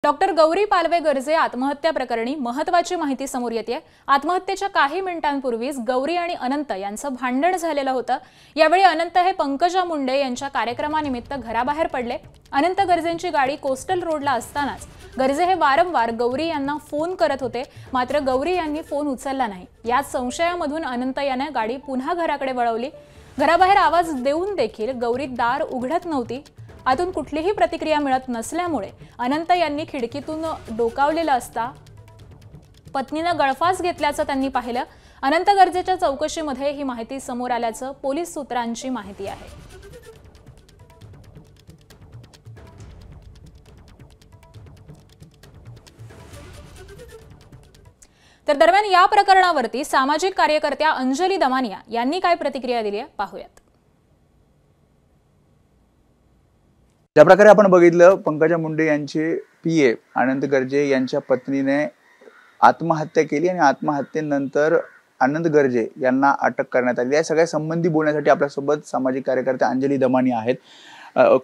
Doctor Gauri Palve Garje आत्महत्या प्रकरणी महत्त्वाची माहिती समोर येते। आत्महत्येच्या काही मिनिटांपूर्वीच गौरी आणि अनंत यांचं भांडण झालेलं होतं। यावेळी अनंत हे पंकजा मुंडे यांच्या कार्यक्रमानिमित्त घराबाहेर पडले। अनंत गर्जेंची गाडी कोस्टल रोडला असतानाच गर्जे हे वारंवार गौरी यांना फोन करत होते, मात्र गौरी यांनी फोन उचलला नाही। याच संशयामधून अनंत याने गाडी पुन्हा घराकडे वळवली। घराबाहेर आवाज देऊन देखील गौरी दार उघडत नव्हती। आतून कुठलीही प्रतिक्रिया मिळत नसल्यामुळे अनंत यांनी खिडकीतून डोकावलेलं असता पत्नीने गळफास घेतल्याचं त्यांनी पाहिलं। अनंत गर्जेच्या चौकशीमध्ये ही माहिती समोर आल्याचं पोलीस सूत्रांची माहिती आहे। तर दरम्यान या प्रकरणावरती सामाजिक कार्यकर्त्या अंजली दमानिया यांनी काय प्रतिक्रिया दिली आहे पाहूयात। ज्या प्रकारे आपण बघितलं, पंकजा मुंडे यांचे पीए अनंत गर्जे यांच्या पत्नीने आत्महत्या केली आणि आत्महत्येनंतर अनंत गर्जे यांना अटक करण्यात आली। या सगळ्या संबंधी बोलण्यासाठी आपल्यासोबत सामाजिक कार्यकर्त्या अंजली दमानिया आहेत।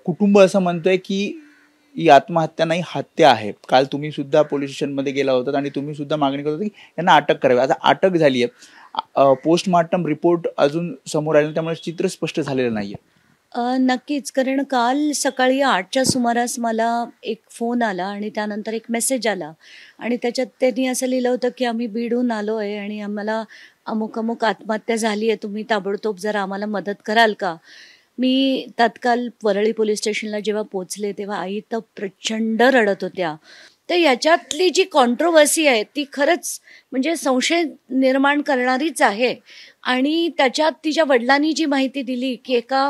कुटुंब असं म्हणतंय की ही आत्महत्या नाही, हत्या आहे। काल तुम्ही सुद्धा पोलीस स्टेशनमध्ये गेला होता आणि तुम्ही सुद्धा मागणी करत होता की यांना अटक करावी। आता अटक झाली आहे, पोस्टमॉर्टम रिपोर्ट अजून समोर आले, त्यामुळे चित्र स्पष्ट झालेलं नाहीये। नक्कीच, कारण काल सकाळी 8च्या सुमारास मला एक फोन आला आणि त्यानंतर एक मेसेज आला आणि त्याच्यात त्यांनी असं लिहिलं होतं की आम्ही बीडहून आलो आहे आणि आम्हाला अमुक अमुक आत्महत्या झाली आहे, तुम्ही ताबडतोब जरा आम्हाला मदत कराल का। मी तात्काळ वरळी पोलीस स्टेशनला जेव्हा पोहोचले तेव्हा आई तर प्रचंड रडत होत्या। तर याच्यातली जी कॉन्ट्रोवर्सी आहे ती खरंच म्हणजे संशय निर्माण करणारीच आहे। आणि त्याच्यात तिच्या वडिलांनी जी माहिती दिली की एका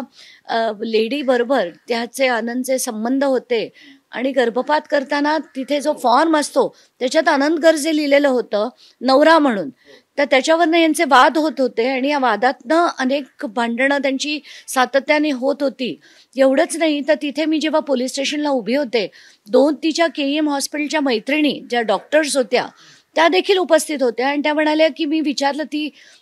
लेडी बरोबर त्याचे आनंदचे संबंध होते आणि गर्भपात करताना तिथे जो फॉर्म असतो त्याच्यात आनंद गर्जे लिहिलेलं होतं नवरा म्हणून, तर त्याच्यावरनं यांचे वाद होत होते आणि या वादातनं अनेक भांडणं त्यांची सातत्याने होत होती। एवढंच नाही तर तिथे मी जेव्हा पोलीस स्टेशनला उभी होते, 2 तिच्या KEM हॉस्पिटलच्या मैत्रिणी ज्या डॉक्टर्स होत्या त्या देखील उपस्थित होत्या आणि त्या म्हणाल्या की मी विचारलं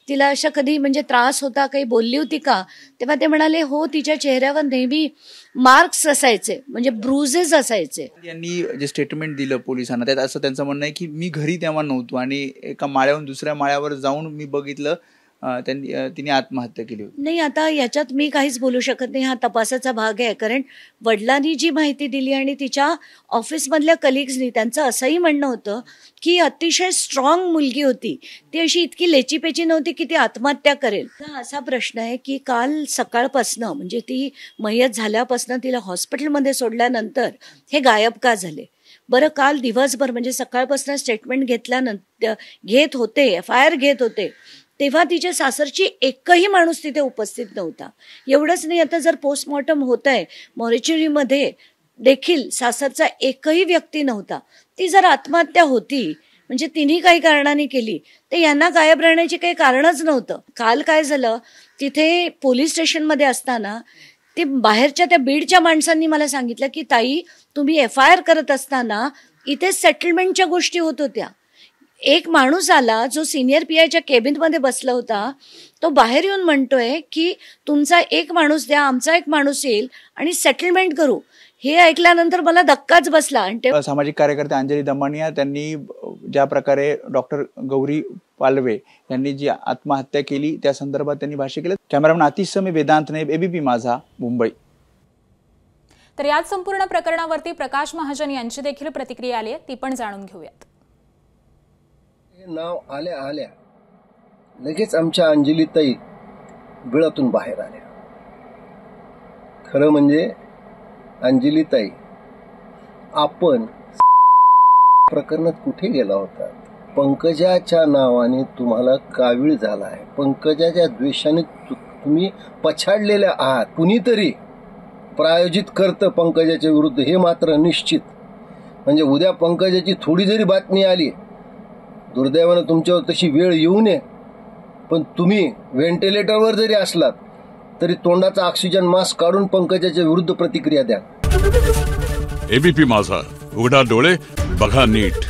तिला अशा कधी म्हणजे त्रास होता, काही बोलली होती का, तेव्हा ते म्हणाले हो, तिच्या चेहऱ्यावर नेहमी मार्क्स असायचे, म्हणजे ब्रुजेस असायचे। यांनी जे स्टेटमेंट दिलं पोलिसांना त्यात असं त्यांचं म्हणणं आहे की मी घरी तेव्हा नव्हतो आणि एका माळ्यावरून दुसऱ्या माळ्यावर जाऊन मी बघितलं तिने आत्महत्या केली होती। नाही, आता याच्यात मी काहीच बोलू शकत नाही, हा तपासाचा भाग आहे। कारण वडिलांनी जी माहिती दिली आणि तिच्या ऑफिसमधल्या कलिग्सनी त्यांचं असंही म्हणणं होतं की अतिशय स्ट्रॉंग मुलगी होती, ती अशी इतकी लेचीपेची नव्हती की ती आत्महत्या करेल। तर असा प्रश्न आहे की काल सकाळपासनं म्हणजे ती मयत झाल्यापासनं तिला हॉस्पिटलमध्ये सोडल्यानंतर हे गायब का झाले। बरं, काल दिवसभर म्हणजे सकाळपासून स्टेटमेंट घेत होते, FIR घेत होते, तेव्हा तिच्या सासरची एकही माणूस तिथे उपस्थित नव्हता। एवढंच नाही, आता जर पोस्टमॉर्टम होत आहे मॉर्च्युरीमध्ये देखील सासरचा एकही व्यक्ती नव्हता। ती जर आत्महत्या होती म्हणजे तिने काही कारणाने केली तर यांना गायब राहण्याची काही कारणच नव्हतं। काल काय झालं, तिथे पोलीस स्टेशनमध्ये असताना ते बाहेरच्या त्या बीडच्या माणसांनी मला सांगितलं की ताई, तुम्ही FIR करत असताना इथे सेटलमेंटच्या गोष्टी होत होत्या। एक माणूस आला जो सिनियर PIच्या केबिनमध्ये बसला होता, तो बाहेर येऊन म्हणतोय की तुमचा एक माणूस द्या, आमचा एक माणूस येईल आणि सेटलमेंट करू। हे ऐकल्यानंतर मला धक्काच बसला। आणि सामाजिक कार्यकर्ते अंजली दमानिया त्यांनी ज्या प्रकारे डॉक्टर गौरी पालवे यांनी जी आत्महत्या केली त्या संदर्भात त्यांनी भाष्य केलं। कॅमेरामॅन आतिश समे, वेदांत नाईब, ABP माझा, मुंबई। तर याच संपूर्ण प्रकरणावरती प्रकाश महाजन यांची देखील प्रतिक्रिया आली आहे, ती पण जाणून घेऊयात। नाव आल्या आल्या लगेच आमच्या अंजलीताई बिळातून बाहेर आल्या। खरं म्हणजे अंजलीताई, आपण प्रकरणात कुठे गेला होता? पंकजाच्या नावाने तुम्हाला कावीळ झाला आहे, पंकजाच्या द्वेषाने तुम्ही पछाडलेले आहात। कुणीतरी प्रायोजित करतं पंकजाच्या विरुद्ध, हे मात्र निश्चित। म्हणजे उद्या पंकजाची थोडी जरी बातमी आली, दुर्दैवानं तुमच्यावर तशी वेळ येऊ नये, पण तुम्ही व्हेंटिलेटरवर जरी असलात तरी तोंडाचा ऑक्सिजन मास्क काढून पंकजाच्या विरुद्ध प्रतिक्रिया द्या। ABP माझा, उघडा डोळे बघा नीट।